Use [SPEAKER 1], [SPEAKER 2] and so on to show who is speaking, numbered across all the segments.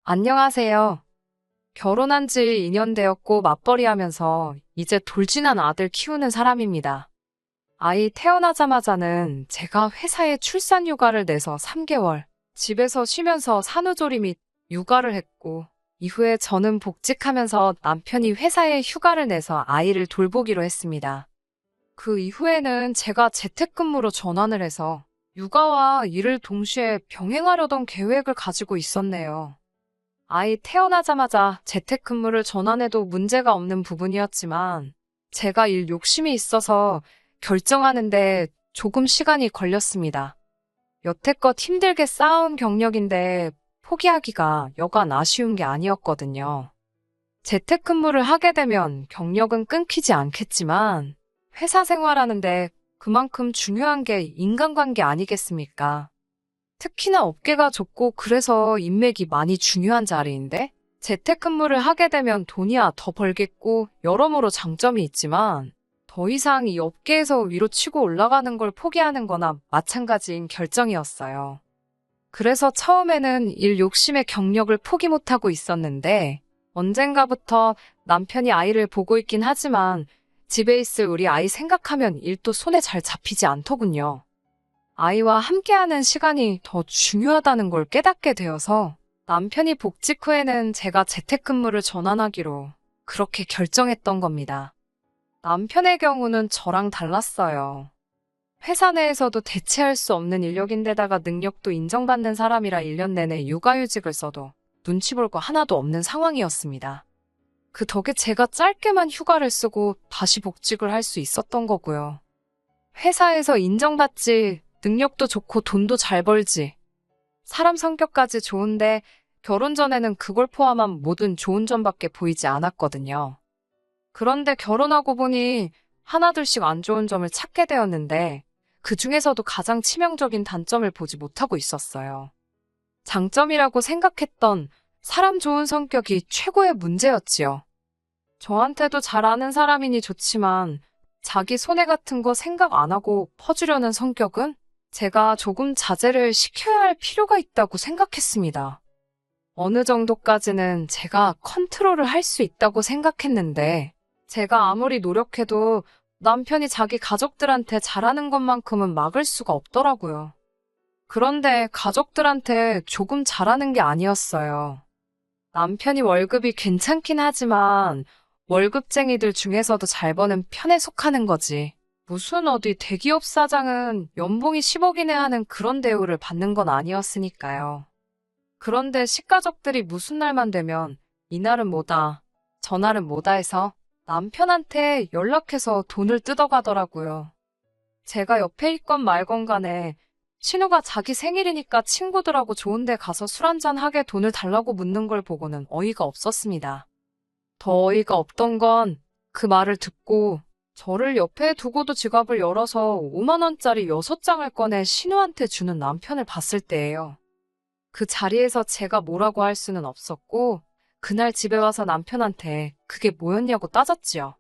[SPEAKER 1] 안녕하세요. 결혼한 지 2년 되었고 맞벌이 하면서 이제 돌진한 아들 키우는 사람입니다. 아이 태어나자마자는 제가 회사에 출산 휴가를 내서 3개월 집에서 쉬면서 산후조리 및 육아를 했고, 이후에 저는 복직하면서 남편이 회사에 휴가를 내서 아이를 돌보기로 했습니다. 그 이후에는 제가 재택근무로 전환을 해서 육아와 일을 동시에 병행하려던 계획을 가지고 있었네요. 아이 태어나자마자 재택근무를 전환해도 문제가 없는 부분이었지만, 제가 일 욕심이 있어서 결정하는데 조금 시간이 걸렸습니다. 여태껏 힘들게 쌓아온 경력인데 포기하기가 여간 아쉬운 게 아니었거든요. 재택근무를 하게 되면 경력은 끊기지 않겠지만, 회사 생활하는데 그만큼 중요한 게 인간관계 아니겠습니까? 특히나 업계가 좁고 그래서 인맥이 많이 중요한 자리인데, 재택근무를 하게 되면 돈이야 더 벌겠고 여러모로 장점이 있지만, 더 이상 이 업계에서 위로 치고 올라가는 걸 포기하는 거나 마찬가지인 결정이었어요. 그래서 처음에는 일 욕심에 경력을 포기 못하고 있었는데, 언젠가부터 남편이 아이를 보고 있긴 하지만 집에 있을 우리 아이 생각하면 일도 손에 잘 잡히지 않더군요. 아이와 함께하는 시간이 더 중요하다는 걸 깨닫게 되어서 남편이 복직 후에는 제가 재택근무를 전환하기로 그렇게 결정했던 겁니다. 남편의 경우는 저랑 달랐어요. 회사 내에서도 대체할 수 없는 인력인데다가 능력도 인정받는 사람이라 1년 내내 육아휴직을 써도 눈치 볼 거 하나도 없는 상황이었습니다. 그 덕에 제가 짧게만 휴가를 쓰고 다시 복직을 할 수 있었던 거고요. 회사에서 인정받지, 능력도 좋고 돈도 잘 벌지, 사람 성격까지 좋은데 결혼 전에는 그걸 포함한 모든 좋은 점밖에 보이지 않았거든요. 그런데 결혼하고 보니 하나둘씩 안 좋은 점을 찾게 되었는데, 그 중에서도 가장 치명적인 단점을 보지 못하고 있었어요. 장점이라고 생각했던 사람 좋은 성격이 최고의 문제였지요. 저한테도 잘 아는 사람이니 좋지만 자기 손해 같은 거 생각 안 하고 퍼주려는 성격은 제가 조금 자제를 시켜야 할 필요가 있다고 생각했습니다. 어느 정도까지는 제가 컨트롤을 할 수 있다고 생각했는데, 제가 아무리 노력해도 남편이 자기 가족들한테 잘하는 것만큼은 막을 수가 없더라고요. 그런데 가족들한테 조금 잘하는 게 아니었어요. 남편이 월급이 괜찮긴 하지만 월급쟁이들 중에서도 잘 버는 편에 속하는 거지. 무슨 어디 대기업 사장은 연봉이 10억 이내 하는 그런 대우를 받는 건 아니었으니까요. 그런데 식가족들이 무슨 날만 되면 이날은 뭐다, 저날은 뭐다 해서 남편한테 연락해서 돈을 뜯어가더라고요. 제가 옆에 있건 말건 간에 신우가 자기 생일이니까 친구들하고 좋은 데 가서 술 한잔 하게 돈을 달라고 묻는 걸 보고는 어이가 없었습니다. 더 어이가 없던 건 그 말을 듣고 저를 옆에 두고도 지갑을 열어서 5만 원짜리 6장을 꺼내 신우한테 주는 남편을 봤을 때예요. 그 자리에서 제가 뭐라고 할 수는 없었고, 그날 집에 와서 남편한테 그게 뭐였냐고 따졌지요.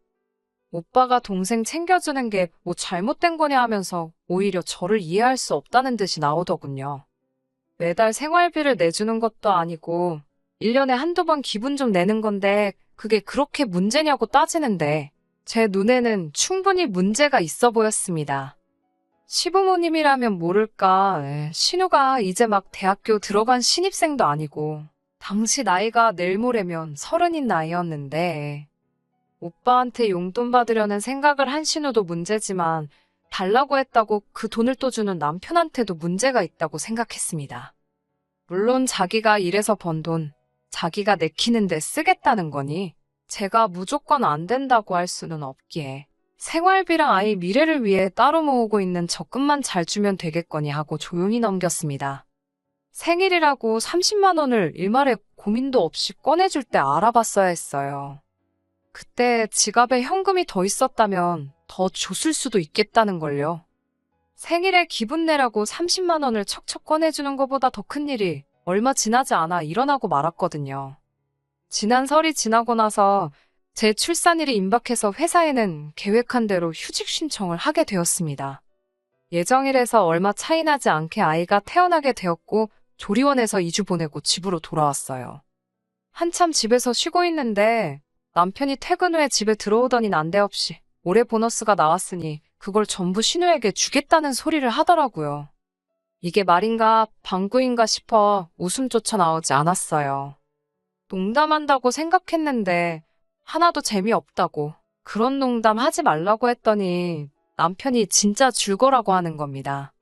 [SPEAKER 1] 오빠가 동생 챙겨주는 게 뭐 잘못된 거냐 하면서 오히려 저를 이해할 수 없다는 듯이 나오더군요. 매달 생활비를 내주는 것도 아니고 1년에 한두 번 기분 좀 내는 건데 그게 그렇게 문제냐고 따지는데, 제 눈에는 충분히 문제가 있어 보였습니다. 시부모님이라면 모를까, 신우가 이제 막 대학교 들어간 신입생도 아니고 당시 나이가 내일 모레면 30인 나이였는데, 오빠한테 용돈 받으려는 생각을 한 신우도 문제지만 달라고 했다고 그 돈을 또 주는 남편한테도 문제가 있다고 생각했습니다. 물론 자기가 일해서 번 돈, 자기가 내키는데 쓰겠다는 거니 제가 무조건 안 된다고 할 수는 없기에 생활비랑 아이 미래를 위해 따로 모으고 있는 적금만 잘 주면 되겠거니 하고 조용히 넘겼습니다. 생일이라고 30만 원을 일말에 고민도 없이 꺼내줄 때 알아봤어야 했어요. 그때 지갑에 현금이 더 있었다면 더 줬을 수도 있겠다는 걸요. 생일에 기분 내라고 30만 원을 척척 꺼내주는 것보다 더 큰 일이 얼마 지나지 않아 일어나고 말았거든요. 지난 설이 지나고 나서 제 출산일이 임박해서 회사에는 계획한 대로 휴직 신청을 하게 되었습니다. 예정일에서 얼마 차이 나지 않게 아이가 태어나게 되었고, 조리원에서 2주 보내고 집으로 돌아왔어요. 한참 집에서 쉬고 있는데 남편이 퇴근 후에 집에 들어오더니 난데없이 올해 보너스가 나왔으니 그걸 전부 신우에게 주겠다는 소리를 하더라고요. 이게 말인가 방구인가 싶어 웃음조차 나오지 않았어요. 농담한다고 생각했는데 하나도 재미없다고 그런 농담 하지 말라고 했더니 남편이 진짜 줄 거라고 하는 겁니다.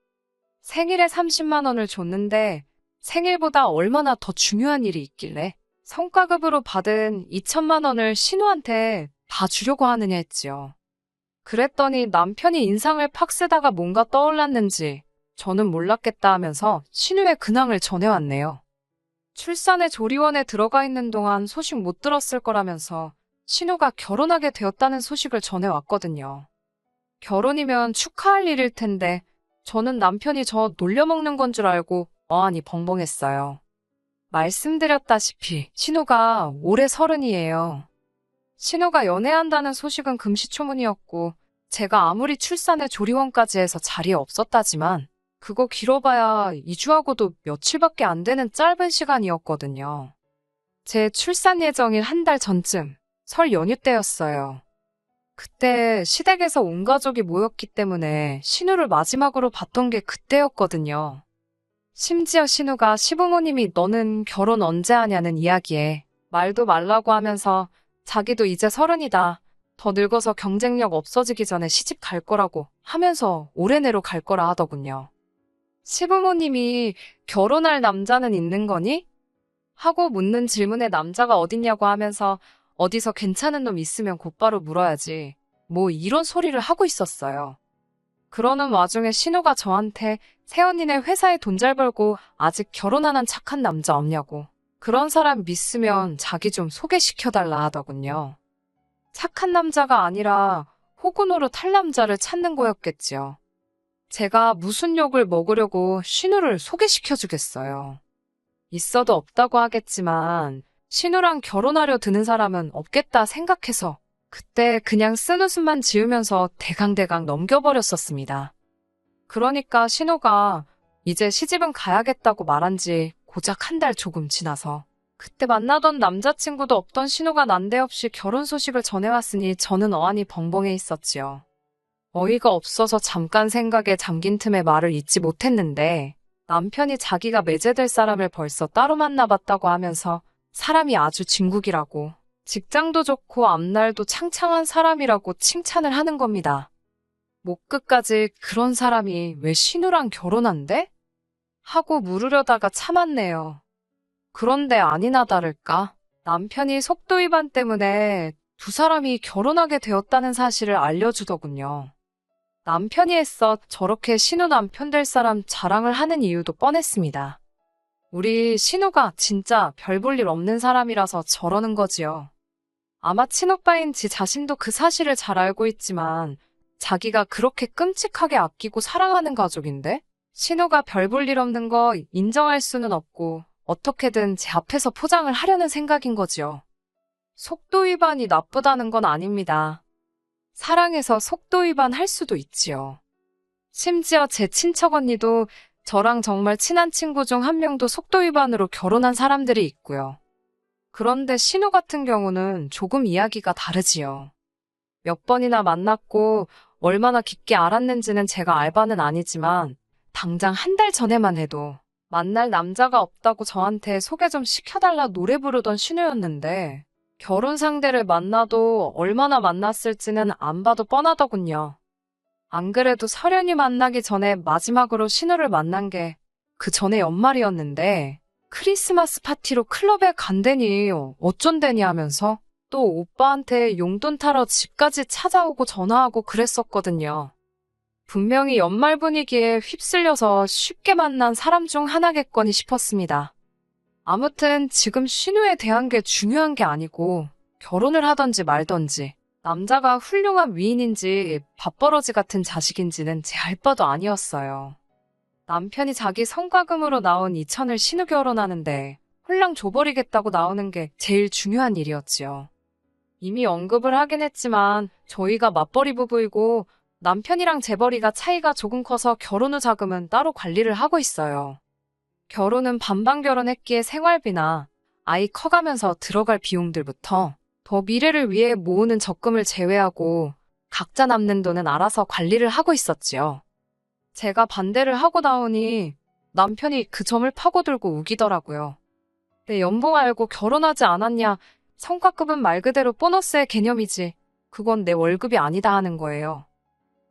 [SPEAKER 1] 생일에 30만 원을 줬는데 생일보다 얼마나 더 중요한 일이 있길래 성과급으로 받은 2천만 원을 신우한테 다 주려고 하느냐 했지요. 그랬더니 남편이 인상을 팍 쓰다가 뭔가 떠올랐는지 저는 몰랐겠다 하면서 신우의 근황을 전해왔네요. 출산의 조리원에 들어가 있는 동안 소식 못 들었을 거라면서 신우가 결혼하게 되었다는 소식을 전해왔거든요. 결혼이면 축하할 일일 텐데 저는 남편이 저 놀려먹는 건 줄 알고 어안이 벙벙했어요. 말씀드렸다시피 신우가 올해 30이에요. 신우가 연애한다는 소식은 금시초문이었고 제가 아무리 출산의 조리원까지 해서 자리에 없었다지만 그거 길어봐야 2주하고도 며칠밖에 안 되는 짧은 시간이었거든요. 제 출산 예정일 한 달 전쯤 설 연휴 때였어요. 그때 시댁에서 온 가족이 모였기 때문에 신우를 마지막으로 봤던 게 그때였거든요. 심지어 신우가 시부모님이 너는 결혼 언제 하냐는 이야기에 말도 말라고 하면서 자기도 이제 30이다. 더 늙어서 경쟁력 없어지기 전에 시집 갈 거라고 하면서 올해 내로 갈 거라 하더군요. 시부모님이 결혼할 남자는 있는 거니? 하고 묻는 질문에 남자가 어딨냐고 하면서 어디서 괜찮은 놈 있으면 곧바로 물어야지. 뭐 이런 소리를 하고 있었어요. 그러는 와중에 신우가 저한테 새언니네 회사에 돈 잘 벌고 아직 결혼 안 한 착한 남자 없냐고. 그런 사람 믿으면 자기 좀 소개시켜달라 하더군요. 착한 남자가 아니라 호구노릇 할 남자를 찾는 거였겠지요. 제가 무슨 욕을 먹으려고 신우를 소개시켜주겠어요. 있어도 없다고 하겠지만 신우랑 결혼하려 드는 사람은 없겠다 생각해서 그때 그냥 쓴웃음만 지으면서 대강대강 넘겨버렸었습니다. 그러니까 신우가 이제 시집은 가야겠다고 말한 지 고작 한 달 조금 지나서 그때 만나던 남자친구도 없던 신우가 난데없이 결혼 소식을 전해왔으니 저는 어안이 벙벙해 있었지요. 어이가 없어서 잠깐 생각에 잠긴 틈에 말을 잇지 못했는데 남편이 자기가 매제될 사람을 벌써 따로 만나봤다고 하면서 사람이 아주 진국이라고 직장도 좋고 앞날도 창창한 사람이라고 칭찬을 하는 겁니다. 목 끝까지 그런 사람이 왜 신우랑 결혼한대? 하고 물으려다가 참았네요. 그런데 아니나 다를까 남편이 속도 위반 때문에 두 사람이 결혼하게 되었다는 사실을 알려주더군요. 남편이 애써 저렇게 신우 남편 될 사람 자랑을 하는 이유도 뻔했습니다. 우리 신우가 진짜 별 볼 일 없는 사람이라서 저러는 거지요. 아마 친오빠인 지 자신도 그 사실을 잘 알고 있지만 자기가 그렇게 끔찍하게 아끼고 사랑하는 가족인데 신우가 별 볼 일 없는 거 인정할 수는 없고 어떻게든 제 앞에서 포장을 하려는 생각인 거지요. 속도 위반이 나쁘다는 건 아닙니다. 사랑해서 속도 위반할 수도 있지요. 심지어 제 친척 언니도 저랑 정말 친한 친구 중 한 명도 속도 위반으로 결혼한 사람들이 있고요. 그런데 신우 같은 경우는 조금 이야기가 다르지요. 몇 번이나 만났고 얼마나 깊게 알았는지는 제가 알 바는 아니지만 당장 한 달 전에만 해도 만날 남자가 없다고 저한테 소개 좀 시켜달라 노래 부르던 신우였는데 결혼 상대를 만나도 얼마나 만났을지는 안 봐도 뻔하더군요. 안 그래도 설연이 만나기 전에 마지막으로 신우를 만난 게 그 전에 연말이었는데 크리스마스 파티로 클럽에 간대니 어쩐대니 하면서 또 오빠한테 용돈 타러 집까지 찾아오고 전화하고 그랬었거든요. 분명히 연말 분위기에 휩쓸려서 쉽게 만난 사람 중 하나겠거니 싶었습니다. 아무튼 지금 신우에 대한 게 중요한 게 아니고 결혼을 하던지 말던지 남자가 훌륭한 위인인지 밥버러지 같은 자식인지는 제 알 바도 아니었어요. 남편이 자기 성과금으로 나온 2천을 신우 결혼하는데 홀랑 줘버리겠다고 나오는 게 제일 중요한 일이었지요. 이미 언급을 하긴 했지만 저희가 맞벌이 부부이고 남편이랑 재벌이가 차이가 조금 커서 결혼 후 자금은 따로 관리를 하고 있어요. 결혼은 반반 결혼했기에 생활비나 아이 커가면서 들어갈 비용들부터 더 미래를 위해 모으는 적금을 제외하고 각자 남는 돈은 알아서 관리를 하고 있었지요. 제가 반대를 하고 나오니 남편이 그 점을 파고들고 우기더라고요. 내 연봉 알고 결혼하지 않았냐? 성과급은 말 그대로 보너스의 개념이지. 그건 내 월급이 아니다 하는 거예요.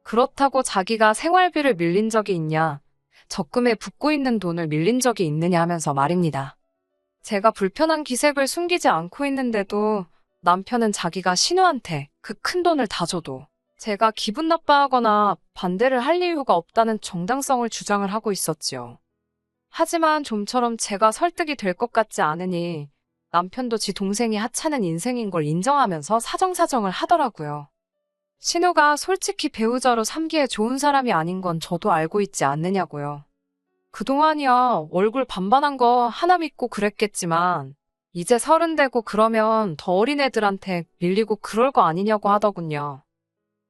[SPEAKER 1] 그렇다고 자기가 생활비를 밀린 적이 있냐? 적금에 붓고 있는 돈을 밀린 적이 있느냐 하면서 말입니다. 제가 불편한 기색을 숨기지 않고 있는데도 남편은 자기가 신우한테 그 큰 돈을 다 줘도 제가 기분 나빠하거나 반대를 할 이유가 없다는 정당성을 주장을 하고 있었지요. 하지만 좀처럼 제가 설득이 될 것 같지 않으니 남편도 지 동생이 하찮은 인생인 걸 인정하면서 사정사정을 하더라고요. 신우가 솔직히 배우자로 삼기에 좋은 사람이 아닌 건 저도 알고 있지 않느냐고요. 그동안이야 얼굴 반반한 거 하나 믿고 그랬겠지만 이제 30 되고 그러면 더 어린 애들한테 밀리고 그럴 거 아니냐고 하더군요.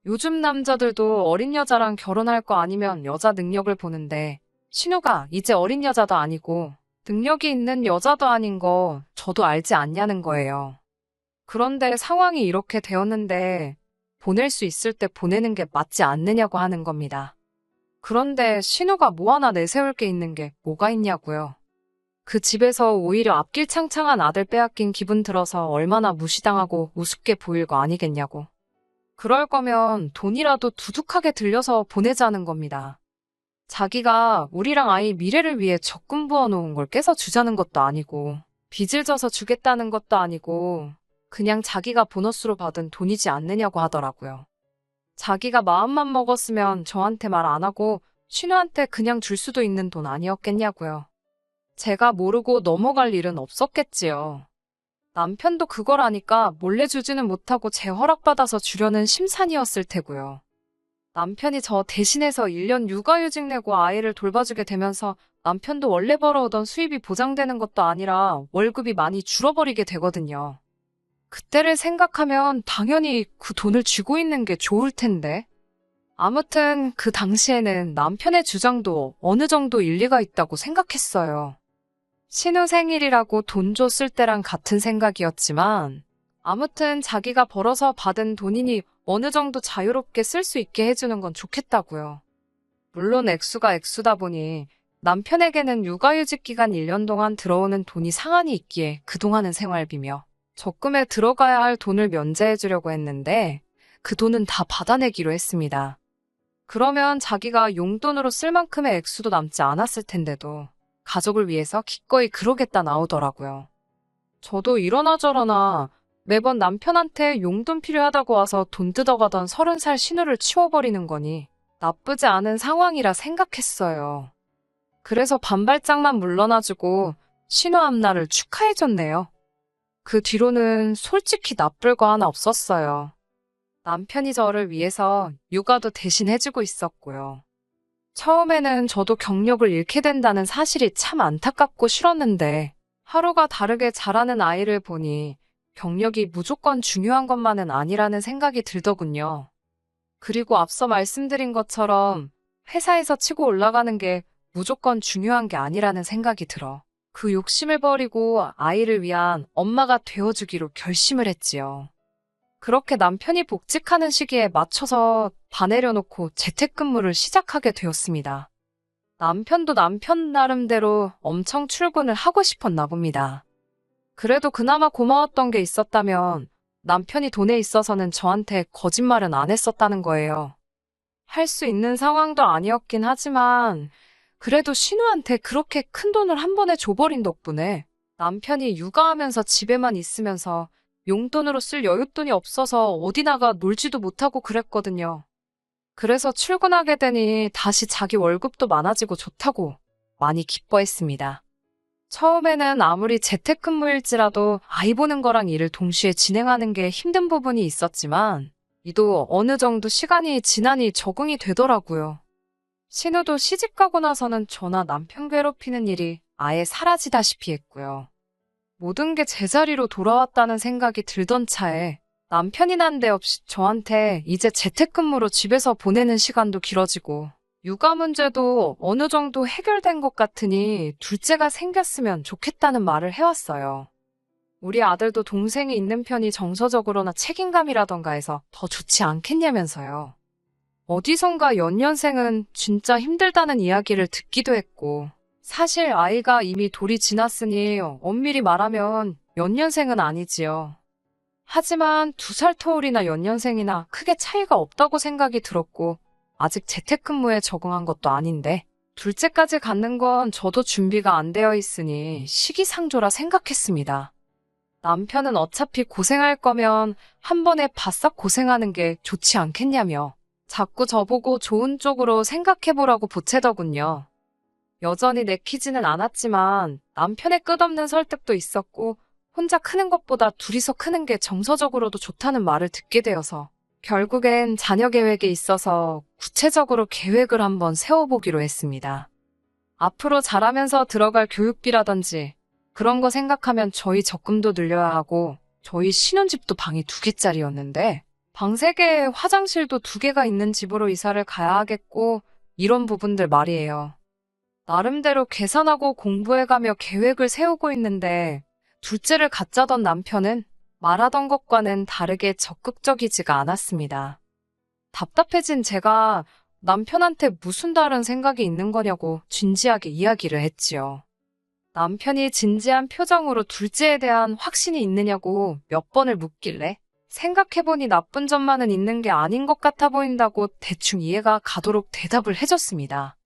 [SPEAKER 1] 요즘 남자들도 어린 여자랑 결혼할 거 아니면 여자 능력을 보는데 신우가 이제 어린 여자도 아니고 능력이 있는 여자도 아닌 거 저도 알지 않냐는 거예요. 그런데 상황이 이렇게 되었는데 보낼 수 있을 때 보내는 게 맞지 않느냐고 하는 겁니다. 그런데 신우가 뭐 하나 내세울 게 있는 게 뭐가 있냐고요. 그 집에서 오히려 앞길창창한 아들 빼앗긴 기분 들어서 얼마나 무시당하고 우습게 보일 거 아니겠냐고. 그럴 거면 돈이라도 두둑하게 들려서 보내자는 겁니다. 자기가 우리랑 아이 미래를 위해 적금 부어놓은 걸 깨서 주자는 것도 아니고 빚을 져서 주겠다는 것도 아니고 그냥 자기가 보너스로 받은 돈이지 않느냐고 하더라고요. 자기가 마음만 먹었으면 저한테 말 안 하고 신우한테 그냥 줄 수도 있는 돈 아니었겠냐고요. 제가 모르고 넘어갈 일은 없었겠지요. 남편도 그걸 아니까 몰래 주지는 못하고 제 허락받아서 주려는 심산이었을 테고요. 남편이 저 대신해서 1년 육아휴직 내고 아이를 돌봐주게 되면서 남편도 원래 벌어오던 수입이 보장되는 것도 아니라 월급이 많이 줄어버리게 되거든요. 그때를 생각하면 당연히 그 돈을 쥐고 있는 게 좋을 텐데. 아무튼 그 당시에는 남편의 주장도 어느 정도 일리가 있다고 생각했어요. 신우 생일이라고 돈 줬을 때랑 같은 생각이었지만 아무튼 자기가 벌어서 받은 돈이니 어느 정도 자유롭게 쓸 수 있게 해주는 건 좋겠다고요. 물론 액수가 액수다 보니 남편에게는 육아휴직 기간 1년 동안 들어오는 돈이 상한이 있기에 그동안은 생활비며 적금에 들어가야 할 돈을 면제해주려고 했는데 그 돈은 다 받아내기로 했습니다. 그러면 자기가 용돈으로 쓸 만큼의 액수도 남지 않았을 텐데도 가족을 위해서 기꺼이 그러겠다 나오더라고요. 저도 이러나 저러나 매번 남편한테 용돈 필요하다고 와서 돈 뜯어가던 30살 신우를 치워버리는 거니 나쁘지 않은 상황이라 생각했어요. 그래서 반발짝만 물러나주고 신우 앞날을 축하해줬네요. 그 뒤로는 솔직히 나쁠 거 하나 없었어요. 남편이 저를 위해서 육아도 대신 해주고 있었고요. 처음에는 저도 경력을 잃게 된다는 사실이 참 안타깝고 싫었는데 하루가 다르게 자라는 아이를 보니 경력이 무조건 중요한 것만은 아니라는 생각이 들더군요. 그리고 앞서 말씀드린 것처럼 회사에서 치고 올라가는 게 무조건 중요한 게 아니라는 생각이 들어 그 욕심을 버리고 아이를 위한 엄마가 되어주기로 결심을 했지요. 그렇게 남편이 복직하는 시기에 맞춰서 다 내려놓고 재택근무를 시작하게 되었습니다. 남편도 남편 나름대로 엄청 출근을 하고 싶었나 봅니다. 그래도 그나마 고마웠던 게 있었다면 남편이 돈에 있어서는 저한테 거짓말은 안 했었다는 거예요. 할 수 있는 상황도 아니었긴 하지만 그래도 신우한테 그렇게 큰 돈을 한 번에 줘버린 덕분에 남편이 육아하면서 집에만 있으면서 용돈으로 쓸 여윳돈이 없어서 어디 나가 놀지도 못하고 그랬거든요. 그래서 출근하게 되니 다시 자기 월급도 많아지고 좋다고 많이 기뻐했습니다. 처음에는 아무리 재택근무일지라도 아이 보는 거랑 일을 동시에 진행하는 게 힘든 부분이 있었지만 이도 어느 정도 시간이 지나니 적응이 되더라고요. 신우도 시집가고 나서는 저나 남편 괴롭히는 일이 아예 사라지다시피 했고요. 모든 게 제자리로 돌아왔다는 생각이 들던 차에 남편이 난데없이 저한테 이제 재택근무로 집에서 보내는 시간도 길어지고 육아 문제도 어느 정도 해결된 것 같으니 둘째가 생겼으면 좋겠다는 말을 해왔어요. 우리 아들도 동생이 있는 편이 정서적으로나 책임감이라던가 해서 더 좋지 않겠냐면서요. 어디선가 연년생은 진짜 힘들다는 이야기를 듣기도 했고, 사실 아이가 이미 돌이 지났으니 엄밀히 말하면 연년생은 아니지요. 하지만 2살 터울이나 연년생이나 크게 차이가 없다고 생각이 들었고, 아직 재택근무에 적응한 것도 아닌데, 둘째까지 갖는 건 저도 준비가 안 되어 있으니 시기상조라 생각했습니다. 남편은 어차피 고생할 거면 한 번에 바싹 고생하는 게 좋지 않겠냐며 자꾸 저보고 좋은 쪽으로 생각해보라고 보채더군요. 여전히 내키지는 않았지만 남편의 끝없는 설득도 있었고 혼자 크는 것보다 둘이서 크는 게 정서적으로도 좋다는 말을 듣게 되어서 결국엔 자녀 계획에 있어서 구체적으로 계획을 한번 세워보기로 했습니다. 앞으로 자라면서 들어갈 교육비라든지 그런 거 생각하면 저희 적금도 늘려야 하고 저희 신혼집도 방이 2개짜리였는데 방 3개에 화장실도 2개가 있는 집으로 이사를 가야 하겠고 이런 부분들 말이에요. 나름대로 계산하고 공부해가며 계획을 세우고 있는데 둘째를 갖자던 남편은 말하던 것과는 다르게 적극적이지가 않았습니다. 답답해진 제가 남편한테 무슨 다른 생각이 있는 거냐고 진지하게 이야기를 했지요. 남편이 진지한 표정으로 둘째에 대한 확신이 있느냐고 몇 번을 묻길래 생각해보니 나쁜 점만은 있는 게 아닌 것 같아 보인다고 대충 이해가 가도록 대답을 해줬습니다.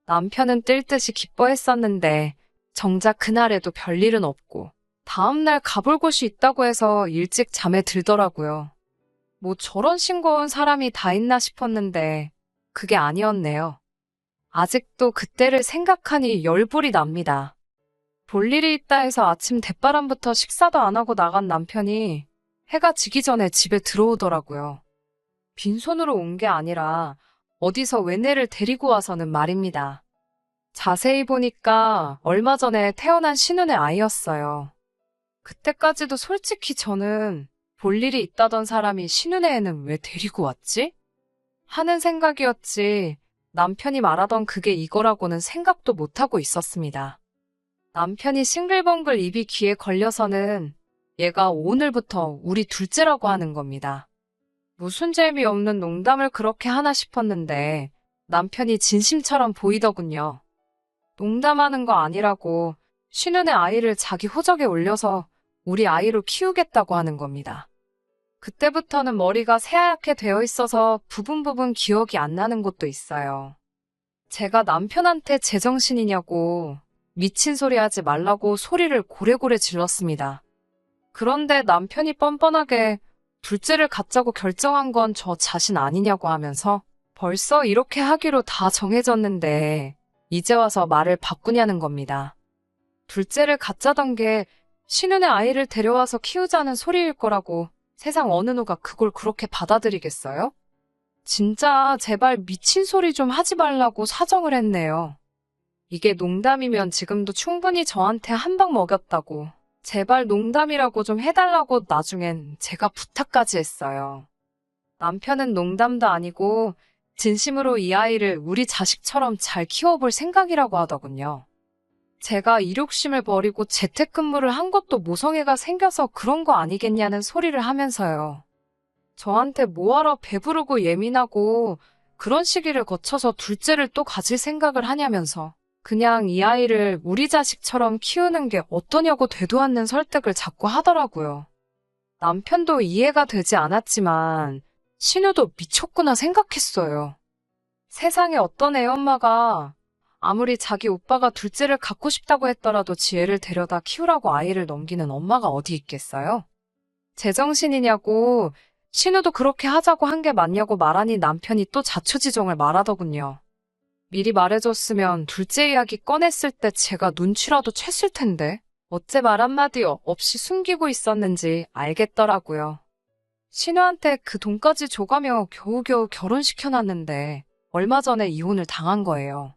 [SPEAKER 1] 남편은 뜰 듯이 기뻐했었는데 정작 그날에도 별일은 없고 다음날 가볼 곳이 있다고 해서 일찍 잠에 들더라고요. 뭐 저런 싱거운 사람이 다 있나 싶었는데 그게 아니었네요. 아직도 그때를 생각하니 열불이 납니다. 볼 일이 있다 해서 아침 대바람부터 식사도 안 하고 나간 남편이 해가 지기 전에 집에 들어오더라고요. 빈손으로 온 게 아니라 어디서 외내를 데리고 와서는 말입니다. 자세히 보니까 얼마 전에 태어난 신혼의 아이였어요. 그때까지도 솔직히 저는 볼 일이 있다던 사람이 신혼의 애는 왜 데리고 왔지? 하는 생각이었지 남편이 말하던 그게 이거라고는 생각도 못하고 있었습니다. 남편이 싱글벙글 입이 귀에 걸려서는 얘가 오늘부터 우리 둘째라고 하는 겁니다. 무슨 재미없는 농담을 그렇게 하나 싶었는데 남편이 진심처럼 보이더군요. 농담하는 거 아니라고 신혼의 아이를 자기 호적에 올려서 우리 아이로 키우겠다고 하는 겁니다. 그때부터는 머리가 새하얗게 되어 있어서 부분 기억이 안 나는 것도 있어요. 제가 남편한테 제정신이냐고 미친 소리 하지 말라고 소리를 고래고래 질렀습니다. 그런데 남편이 뻔뻔하게 둘째를 갖자고 결정한 건 저 자신 아니냐고 하면서 벌써 이렇게 하기로 다 정해졌는데 이제 와서 말을 바꾸냐는 겁니다. 둘째를 갖자던 게 신혼의 아이를 데려와서 키우자는 소리일 거라고 세상 어느 누가 그걸 그렇게 받아들이겠어요? 진짜 제발 미친 소리 좀 하지 말라고 사정을 했네요. 이게 농담이면 지금도 충분히 저한테 한 방 먹였다고 제발 농담이라고 좀 해달라고 나중엔 제가 부탁까지 했어요. 남편은 농담도 아니고 진심으로 이 아이를 우리 자식처럼 잘 키워볼 생각이라고 하더군요. 제가 일욕심을 버리고 재택근무를 한 것도 모성애가 생겨서 그런 거 아니겠냐는 소리를 하면서요. 저한테 뭐하러 배부르고 예민하고 그런 시기를 거쳐서 둘째를 또 가질 생각을 하냐면서 그냥 이 아이를 우리 자식처럼 키우는 게 어떠냐고 되도 않는 설득을 자꾸 하더라고요. 남편도 이해가 되지 않았지만 신우도 미쳤구나 생각했어요. 세상에 어떤 애엄마가 아무리 자기 오빠가 둘째를 갖고 싶다고 했더라도 지혜를 데려다 키우라고 아이를 넘기는 엄마가 어디 있겠어요? 제정신이냐고 신우도 그렇게 하자고 한 게 맞냐고 말하니 남편이 또 자초지종을 말하더군요. 미리 말해줬으면 둘째 이야기 꺼냈을 때 제가 눈치라도 챘을 텐데 어째 말 한마디 없이 숨기고 있었는지 알겠더라고요. 신우한테 그 돈까지 줘가며 겨우겨우 결혼시켜놨는데 얼마 전에 이혼을 당한 거예요.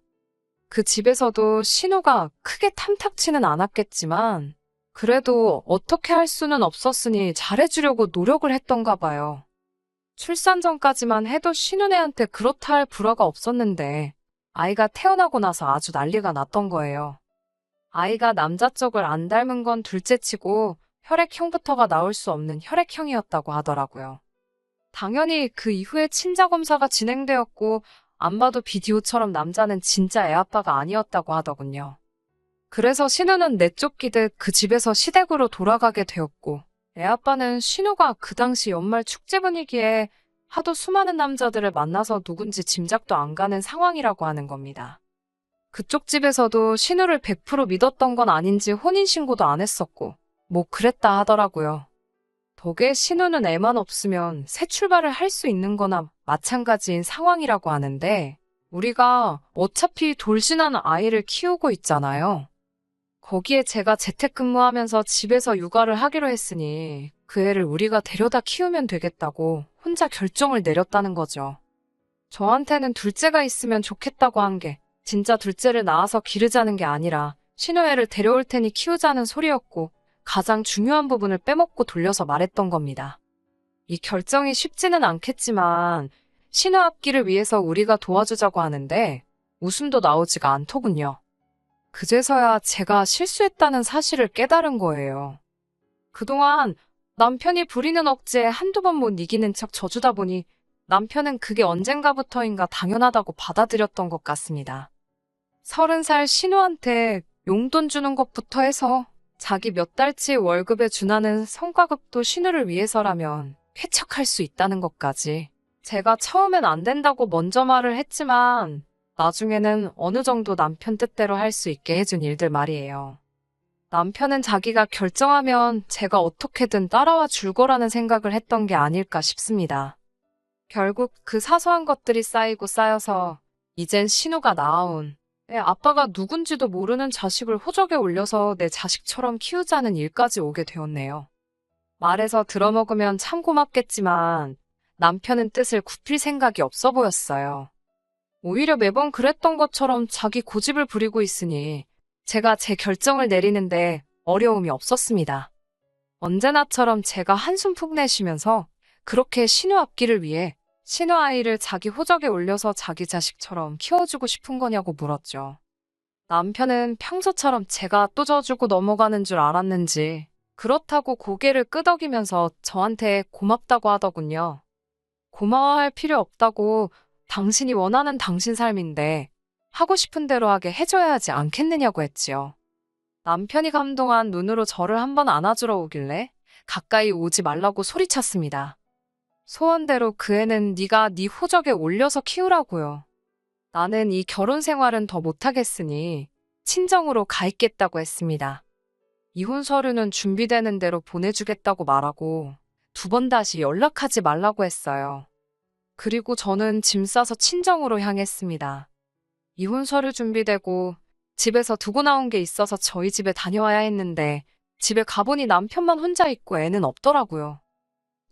[SPEAKER 1] 그 집에서도 신우가 크게 탐탁치는 않았겠지만 그래도 어떻게 할 수는 없었으니 잘해주려고 노력을 했던가 봐요. 출산 전까지만 해도 신우네한테 그렇다 할 불화가 없었는데 아이가 태어나고 나서 아주 난리가 났던 거예요. 아이가 남자 쪽을 안 닮은 건 둘째치고 혈액형부터가 나올 수 없는 혈액형이었다고 하더라고요. 당연히 그 이후에 친자검사가 진행되었고 안 봐도 비디오처럼 남자는 진짜 애아빠가 아니었다고 하더군요. 그래서 신우는 내쫓기듯 그 집에서 시댁으로 돌아가게 되었고 애아빠는 신우가 그 당시 연말 축제 분위기에 하도 수많은 남자들을 만나서 누군지 짐작도 안 가는 상황이라고 하는 겁니다. 그쪽 집에서도 신우를 100% 믿었던 건 아닌지 혼인신고도 안 했었고 뭐 그랬다 하더라고요. 덕에 신우는 애만 없으면 새 출발을 할 수 있는 거나 마찬가지인 상황이라고 하는데 우리가 어차피 돌진하는 아이를 키우고 있잖아요. 거기에 제가 재택근무하면서 집에서 육아를 하기로 했으니 그 애를 우리가 데려다 키우면 되겠다고 혼자 결정을 내렸다는 거죠. 저한테는 둘째가 있으면 좋겠다고 한 게 진짜 둘째를 낳아서 기르자는 게 아니라 신우애를 데려올 테니 키우자는 소리였고 가장 중요한 부분을 빼먹고 돌려서 말했던 겁니다. 이 결정이 쉽지는 않겠지만 신우 앞길을 위해서 우리가 도와주자고 하는데 웃음도 나오지가 않더군요. 그제서야 제가 실수했다는 사실을 깨달은 거예요. 그동안 남편이 부리는 억지에 한두 번 못 이기는 척 져주다 보니 남편은 그게 언젠가부터인가 당연하다고 받아들였던 것 같습니다. 30살 신우한테 용돈 주는 것부터 해서 자기 몇 달치 월급에 준하는 성과급도 신우를 위해서라면 쾌척할 수 있다는 것까지. 제가 처음엔 안 된다고 먼저 말을 했지만 나중에는 어느 정도 남편 뜻대로 할 수 있게 해준 일들 말이에요. 남편은 자기가 결정하면 제가 어떻게든 따라와 줄 거라는 생각을 했던 게 아닐까 싶습니다. 결국 그 사소한 것들이 쌓이고 쌓여서 이젠 신우가 낳아온 내 아빠가 누군지도 모르는 자식을 호적에 올려서 내 자식처럼 키우자는 일까지 오게 되었네요. 말해서 들어먹으면 참 고맙겠지만 남편은 뜻을 굽힐 생각이 없어 보였어요. 오히려 매번 그랬던 것처럼 자기 고집을 부리고 있으니 제가 제 결정을 내리는데 어려움이 없었습니다. 언제나처럼 제가 한숨 푹 내쉬면서 그렇게 신우 앞길을 위해 신우 아이를 자기 호적에 올려서 자기 자식처럼 키워주고 싶은 거냐고 물었죠. 남편은 평소처럼 제가 또 져주고 넘어가는 줄 알았는지 그렇다고 고개를 끄덕이면서 저한테 고맙다고 하더군요. 고마워할 필요 없다고 당신이 원하는 당신 삶인데 하고 싶은 대로 하게 해줘야 하지 않겠느냐고 했지요. 남편이 감동한 눈으로 저를 한번 안아주러 오길래 가까이 오지 말라고 소리쳤습니다. 소원대로 그 애는 네가 네 호적에 올려서 키우라고요. 나는 이 결혼 생활은 더 못하겠으니 친정으로 가 있겠다고 했습니다. 이혼 서류는 준비되는 대로 보내주겠다고 말하고 2번 다시 연락하지 말라고 했어요. 그리고 저는 짐 싸서 친정으로 향했습니다. 이혼 서류 준비되고 집에서 두고 나온 게 있어서 저희 집에 다녀와야 했는데 집에 가보니 남편만 혼자 있고 애는 없더라고요.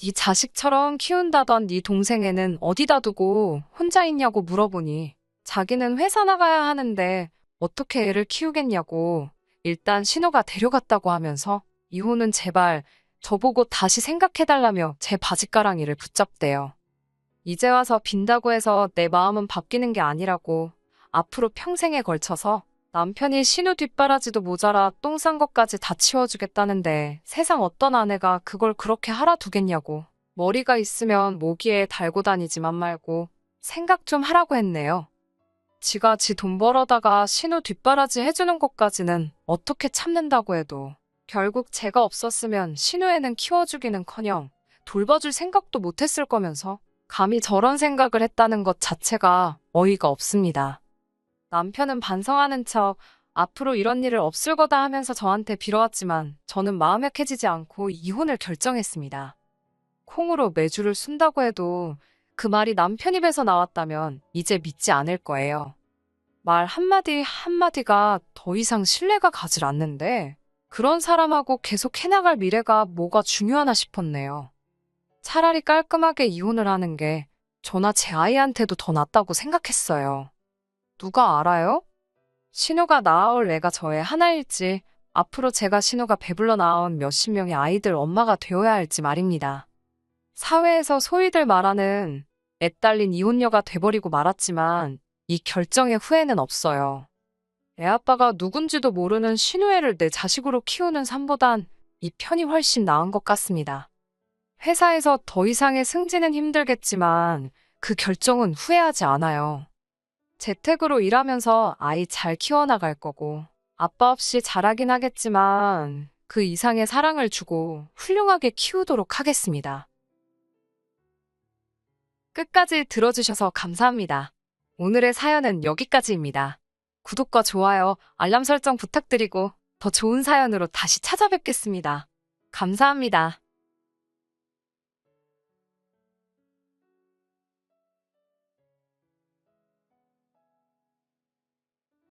[SPEAKER 1] 네 자식처럼 키운다던 네 동생 애는 어디다 두고 혼자 있냐고 물어보니 자기는 회사 나가야 하는데 어떻게 애를 키우겠냐고 일단 신우가 데려갔다고 하면서 이혼은 제발 저보고 다시 생각해달라며 제 바짓가랑이를 붙잡대요. 이제 와서 빈다고 해서 내 마음은 바뀌는 게 아니라고 앞으로 평생에 걸쳐서 남편이 신우 뒷바라지도 모자라 똥 싼 것까지 다 치워주겠다는데 세상 어떤 아내가 그걸 그렇게 하라 두겠냐고 머리가 있으면 모기에 달고 다니지만 말고 생각 좀 하라고 했네요. 지가 지 돈 벌어다가 신우 뒷바라지 해주는 것까지는 어떻게 참는다고 해도 결국 제가 없었으면 신우애는 키워주기는커녕 돌봐줄 생각도 못했을 거면서 감히 저런 생각을 했다는 것 자체가 어이가 없습니다. 남편은 반성하는 척 앞으로 이런 일을 없을 거다 하면서 저한테 빌어왔지만 저는 마음에 캐지지 않고 이혼을 결정했습니다. 콩으로 매주를 순다고 해도 그 말이 남편 입에서 나왔다면 이제 믿지 않을 거예요. 말 한마디 한마디가 더 이상 신뢰가 가질 않는데 그런 사람하고 계속 해나갈 미래가 뭐가 중요하나 싶었네요. 차라리 깔끔하게 이혼을 하는 게 저나 제 아이한테도 더 낫다고 생각했어요. 누가 알아요? 신우가 낳아올 애가 저의 하나일지 앞으로 제가 신우가 배불러 낳아온 몇십 명의 아이들 엄마가 되어야 할지 말입니다. 사회에서 소위들 말하는 애 딸린 이혼녀가 돼버리고 말았지만 이 결정의 후회는 없어요. 애아빠가 누군지도 모르는 신우애를 내 자식으로 키우는 삶보단 이 편이 훨씬 나은 것 같습니다. 회사에서 더 이상의 승진은 힘들겠지만 그 결정은 후회하지 않아요. 재택으로 일하면서 아이 잘 키워나갈 거고, 아빠 없이 잘하긴 하겠지만 그 이상의 사랑을 주고 훌륭하게 키우도록 하겠습니다. 끝까지 들어주셔서 감사합니다. 오늘의 사연은 여기까지입니다. 구독과 좋아요, 알람 설정 부탁드리고 더 좋은 사연으로 다시 찾아뵙겠습니다. 감사합니다.